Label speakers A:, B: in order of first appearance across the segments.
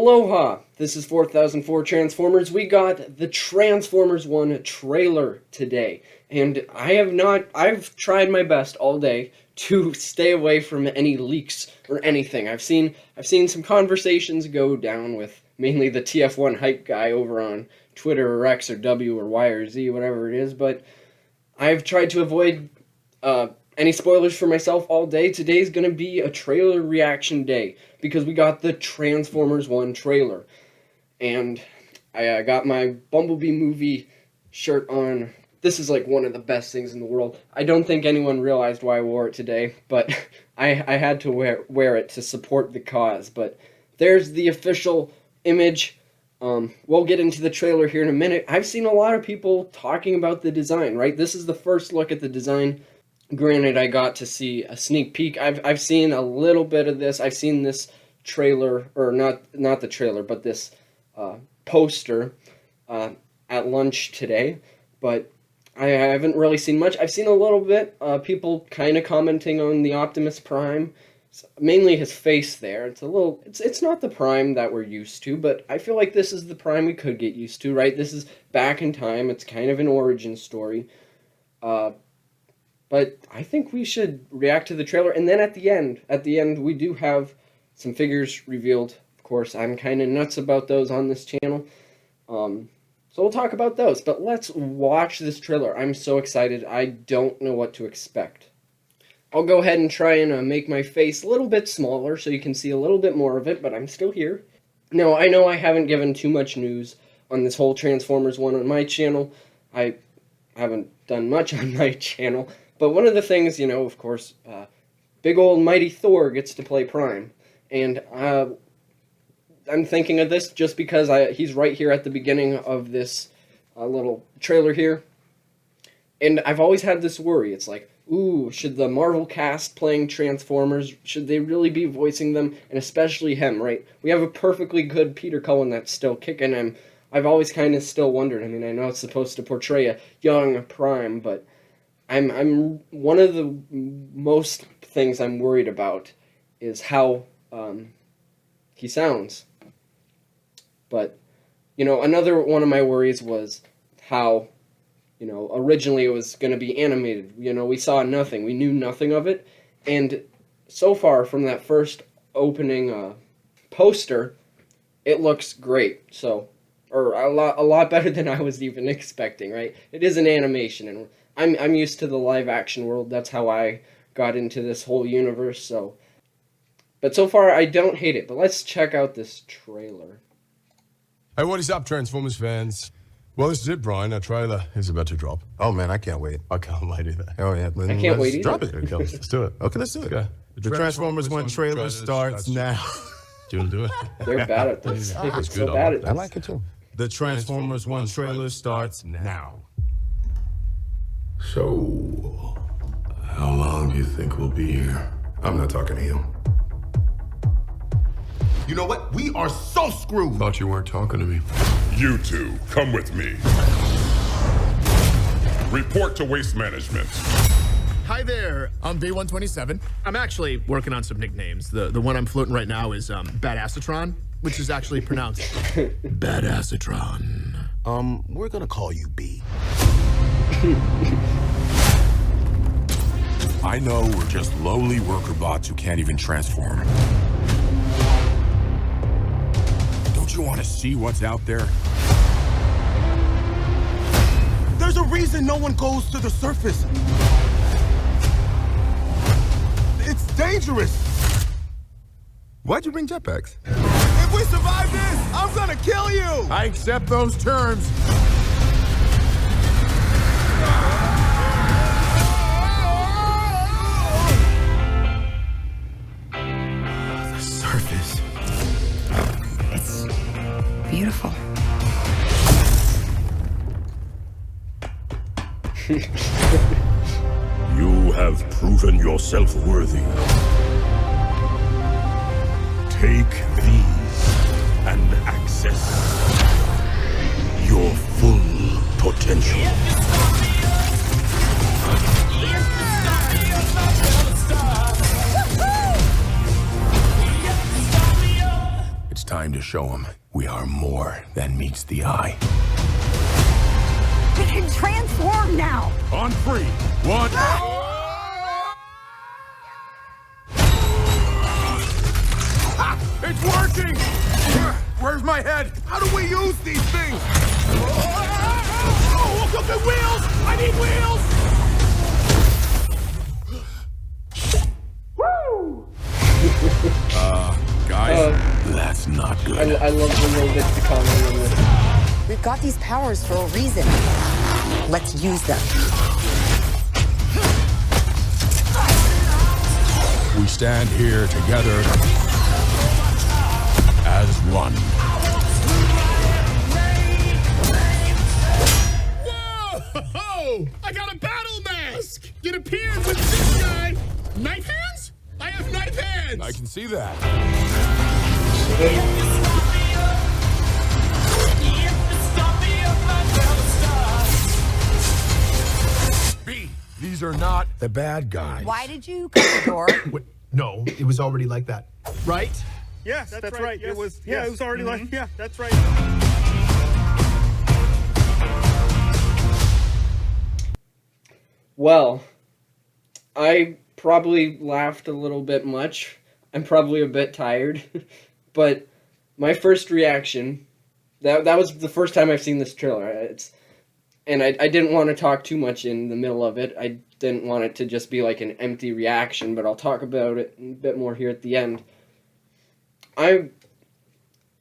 A: Aloha! This is 4004 Transformers. We got the Transformers 1 trailer today. And I've tried my best all day to stay away from any leaks or anything. I've seen some conversations go down with mainly the TF1 hype guy over on Twitter or X or W or Y or Z, whatever it is, but I've tried to avoid any spoilers for myself all day. Today's gonna be a trailer reaction day because we got the Transformers 1 trailer. And I got my Bumblebee movie shirt on. This is like one of the best things in the world. I don't think anyone realized why I wore it today, but I had to wear it to support the cause. But there's the official image. We'll get into the trailer here in a minute. I've seen a lot of people talking about the design, right? This is the first look at the design. Granted, I got to see a sneak peek. I've seen a little bit of this. I've seen this trailer, or not the trailer, but this poster at lunch today. But I haven't really seen much. I've seen a little bit. People kind of commenting on the Optimus Prime. Mainly his face there. It's not the Prime that we're used to, but I feel like this is the Prime we could get used to, right? This is back in time. It's kind of an origin story. But I think we should react to the trailer, and then at the end, we do have some figures revealed. Of course, I'm kind of nuts about those on this channel. So we'll talk about those, but let's watch this trailer. I'm so excited. I don't know what to expect. I'll go ahead and try and make my face a little bit smaller so you can see a little bit more of it, but I'm still here. Now, I know I haven't given too much news on this whole Transformers 1 on my channel. I haven't done much on my channel, but one of the things, you know, of course, big old mighty Thor gets to play Prime, and I'm thinking of this just because he's right here at the beginning of this little trailer here. And I've always had this worry. It's like, ooh, should the Marvel cast playing Transformers, should they really be voicing them? And especially him, right? We have a perfectly good Peter Cullen that's still kicking him. I've always kind of still wondered. I mean, I know it's supposed to portray a young Prime, but I'm one of the most things I'm worried about is how he sounds. But, you know, another one of my worries was how, you know, originally it was going to be animated. You know, we saw nothing. We knew nothing of it. And so far from that first opening poster, it looks great. So, or a lot better than I was even expecting, right? It is an animation, and I'm used to the live action world. That's how I got into this whole universe. So, but so far I don't hate it. But let's check out this trailer.
B: Hey, what is up, Transformers fans? Well, this is it, Brian. Our trailer is about to drop.
C: Oh, man, I can't wait.
B: I can't wait either.
C: Oh, yeah.
A: I can't wait either.
C: Drop it.
B: Okay, let's do it.
C: Okay, let's do it.
B: Okay.
C: The Transformers 1 trailer starts now.
B: Do you want to do it?
A: They're bad at this.
B: Yeah,
A: They're
B: that's
A: so
B: good.
A: bad at this.
C: I like it, too. The Transformers 1 trailer starts now.
D: So, how long do you think we'll be here? I'm not talking to you.
C: You know what? We are so screwed.
D: Thought you weren't talking to me.
E: You two, come with me. Report to Waste Management.
F: Hi there, I'm B127. I'm actually working on some nicknames. The one I'm floating right now is Badassatron, which is actually pronounced Badassatron.
C: We're gonna call you B.
G: I know we're just lowly worker bots who can't even transform. Don't you want to see what's out there?
C: There's a reason no one goes to the surface. It's dangerous.
D: Why'd you bring jetpacks?
C: If we survive this, I'm gonna kill you.
B: I accept those terms.
C: The surface.
H: It's beautiful.
E: You have proven yourself worthy. Take these and access your full potential.
G: It's time to show him we are more than meets the eye.
H: We can transform now.
E: On 3, 1.
G: It's working! Where's my head? How do we use these things?
E: Oh, look at the wheels! I need wheels!
G: Guys, that's not good.
A: I love the little bits of comedy in this.
H: We've got these powers for a reason. Let's use them.
G: We stand here together as one.
F: Whoa! I got a battle mask! It appears with this guy. Knife hands? I have knife hands!
G: I can see that. B, these are not the bad guys.
H: Why did you cut the door?
F: Wait, no, it was already like that. Right?
I: Yes, that's right.
J: Yes.
I: It was. Yeah,
J: Yes.
I: it was already like. Yeah, that's right.
A: Well, I probably laughed a little bit much. I'm probably a bit tired, but my first reaction, that was the first time I've seen this trailer. I didn't want to talk too much in the middle of it. I didn't want it to just be like an empty reaction, but I'll talk about it a bit more here at the end.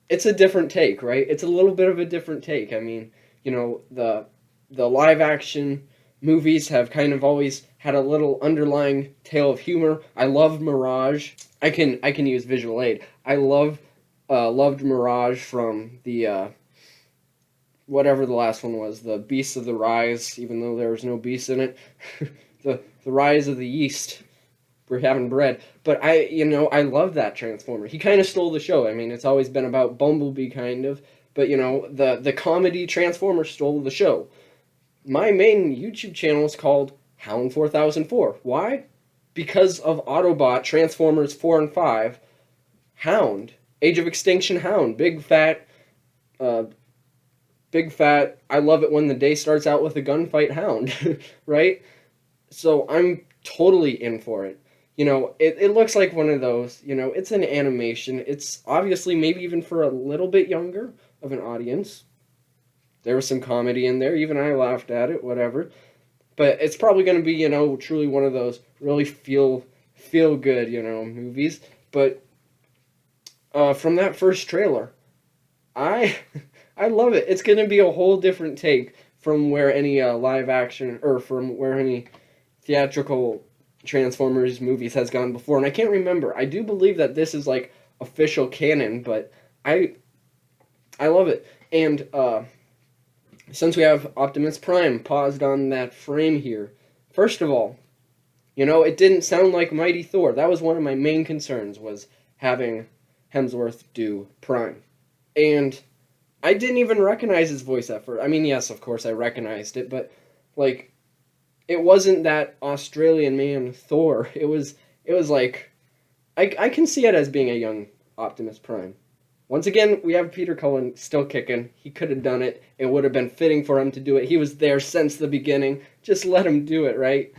A: It's a different take, right? It's a little bit of a different take. I mean, you know, the live action movies have kind of always had a little underlying tale of humor. I love Mirage. I can use visual aid. I loved Mirage from the whatever the last one was, the Beasts of the Rise, even though there was no beast in it. the Rise of the East. We're having bread. But I love that Transformer. He kind of stole the show. I mean, it's always been about Bumblebee kind of, but you know, the comedy Transformer stole the show. My main YouTube channel is called Hound 4004. Why? Because of Autobot, Transformers 4 and 5, Hound, Age of Extinction Hound, big fat, I love it when the day starts out with a gunfight Hound, right? So I'm totally in for it. You know, it looks like one of those, you know, it's an animation. It's obviously maybe even for a little bit younger of an audience. There was some comedy in there. Even I laughed at it, whatever. But it's probably going to be, you know, truly one of those really feel good, you know, movies. But from that first trailer, I love it. It's going to be a whole different take from where any live action, or from where any theatrical Transformers movies has gone before. And I can't remember. I do believe that this is like official canon, but I love it. And since we have Optimus Prime paused on that frame here, first of all, you know, it didn't sound like Mighty Thor. That was one of my main concerns, was having Hemsworth do Prime. And I didn't even recognize his voice at first. I mean, yes, of course I recognized it, but like, it wasn't that Australian man Thor. It was like, I can see it as being a young Optimus Prime. Once again, we have Peter Cullen still kicking. He could have done it. It would have been fitting for him to do it. He was there since the beginning. Just let him do it, right?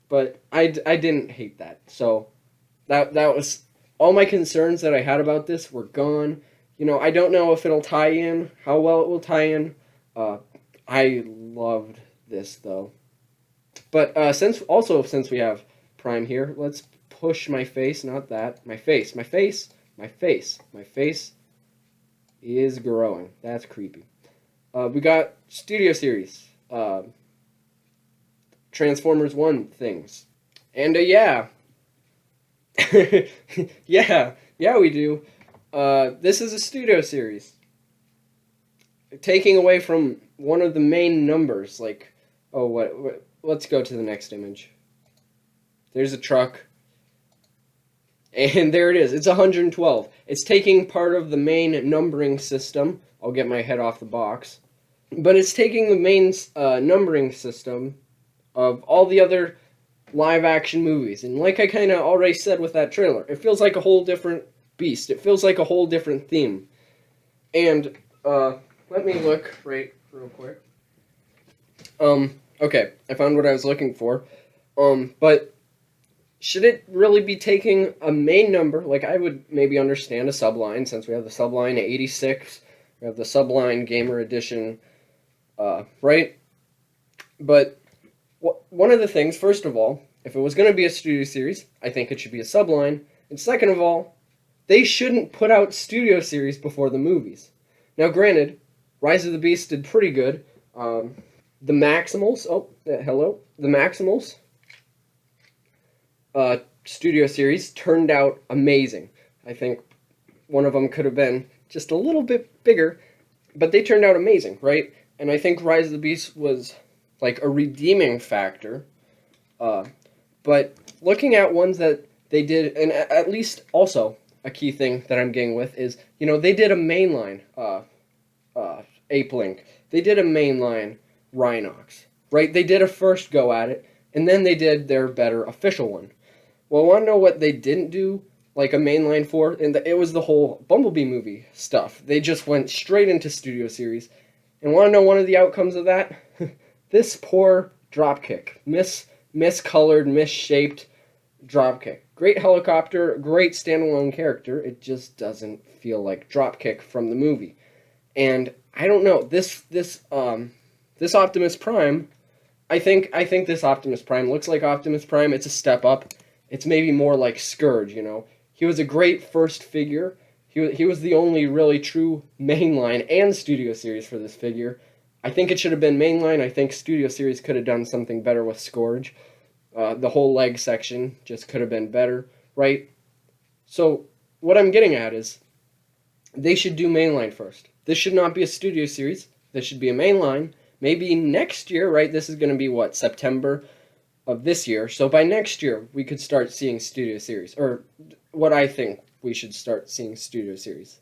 A: But I didn't hate that. So that was all my concerns that I had about this were gone. You know, I don't know if it'll tie in, how well it will tie in. I loved this though. But since we have Prime here, let's push my face, not that. My face is growing. That's creepy. We got Studio Series. Transformers 1 things. And yeah. yeah, we do. This is a Studio Series. Taking away from one of the main numbers, like, oh, what let's go to the next image. There's a truck. And there it is. It's 112. It's taking part of the main numbering system. I'll get my head off the box. But it's taking the main numbering system of all the other live-action movies. And like I kind of already said with that trailer, it feels like a whole different beast. It feels like a whole different theme. And let me look real quick. Okay, I found what I was looking for. But should it really be taking a main number? Like, I would maybe understand a subline, since we have the subline 86, we have the subline Gamer Edition, right? But one of the things, first of all, if it was going to be a studio series, I think it should be a subline. And second of all, they shouldn't put out studio series before the movies. Now, granted, Rise of the Beast did pretty good. The Maximals, the Maximals studio series turned out amazing. I think one of them could have been just a little bit bigger, but they turned out amazing, right? And I think Rise of the Beast was like a redeeming factor. But looking at ones that they did, and at least also a key thing that I'm getting with is, you know, they did a mainline Ape Link. They did a mainline Rhinox, right? They did a first go at it, and then they did their better official one. Well, I want to know what they didn't do, like a mainline for, and it was the whole Bumblebee movie stuff. They just went straight into studio series. And want to know one of the outcomes of that? This poor dropkick. Miscolored, misshaped dropkick. Great helicopter, great standalone character. It just doesn't feel like Dropkick from the movie. And I don't know, this Optimus Prime, I think this Optimus Prime looks like Optimus Prime. It's a step up. It's maybe more like Scourge, you know. He was a great first figure. He was the only really true mainline and studio series for this figure. I think it should have been mainline. I think studio series could have done something better with Scourge. The whole leg section just could have been better, right? So what I'm getting at is they should do mainline first. This should not be a studio series. This should be a mainline. Maybe next year, right? This is going to be, what, September of this year. So by next year, we could start seeing studio series. Or what I think we should start seeing studio series.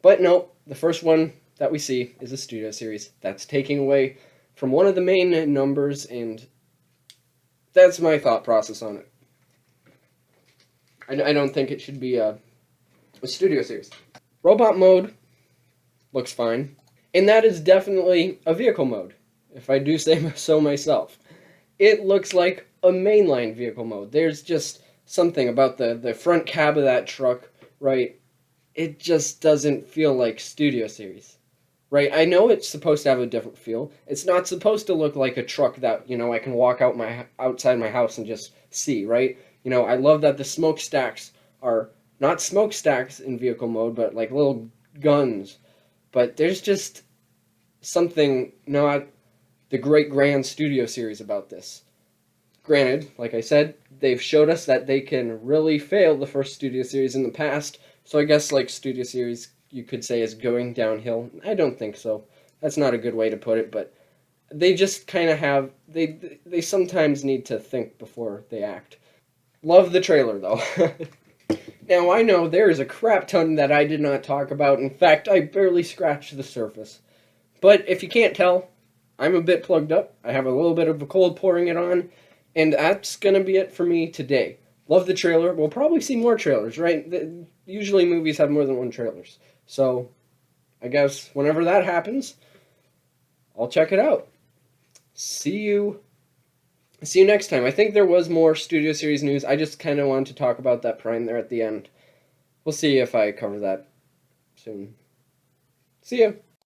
A: But no, the first one that we see is a studio series. That's taking away from one of the main numbers, and that's my thought process on it. I don't think it should be a studio series. Robot mode looks fine. And that is definitely a vehicle mode, if I do say so myself. It looks like a mainline vehicle mode. There's just something about the front cab of that truck, right? It just doesn't feel like studio series, right? I know it's supposed to have a different feel. It's not supposed to look like a truck that, you know, I can walk outside my house and just see, right? You know, I love that the smokestacks are not smokestacks in vehicle mode, but like little guns. But there's just something not the great grand studio series about this. Granted, like I said, they've showed us that they can really fail the first studio series in the past. So I guess like studio series you could say is going downhill. I don't think so. That's not a good way to put it, but they just kind of have, they sometimes need to think before they act. Love the trailer though. Now, I know there is a crap ton that I did not talk about. In fact, I barely scratched the surface. But if you can't tell, I'm a bit plugged up. I have a little bit of a cold pouring it on. And that's going to be it for me today. Love the trailer. We'll probably see more trailers, right? Usually movies have more than one trailers. So, I guess whenever that happens, I'll check it out. See you next time. I think there was more Studio Series news. I just kind of wanted to talk about that Prime there at the end. We'll see if I cover that soon. See ya.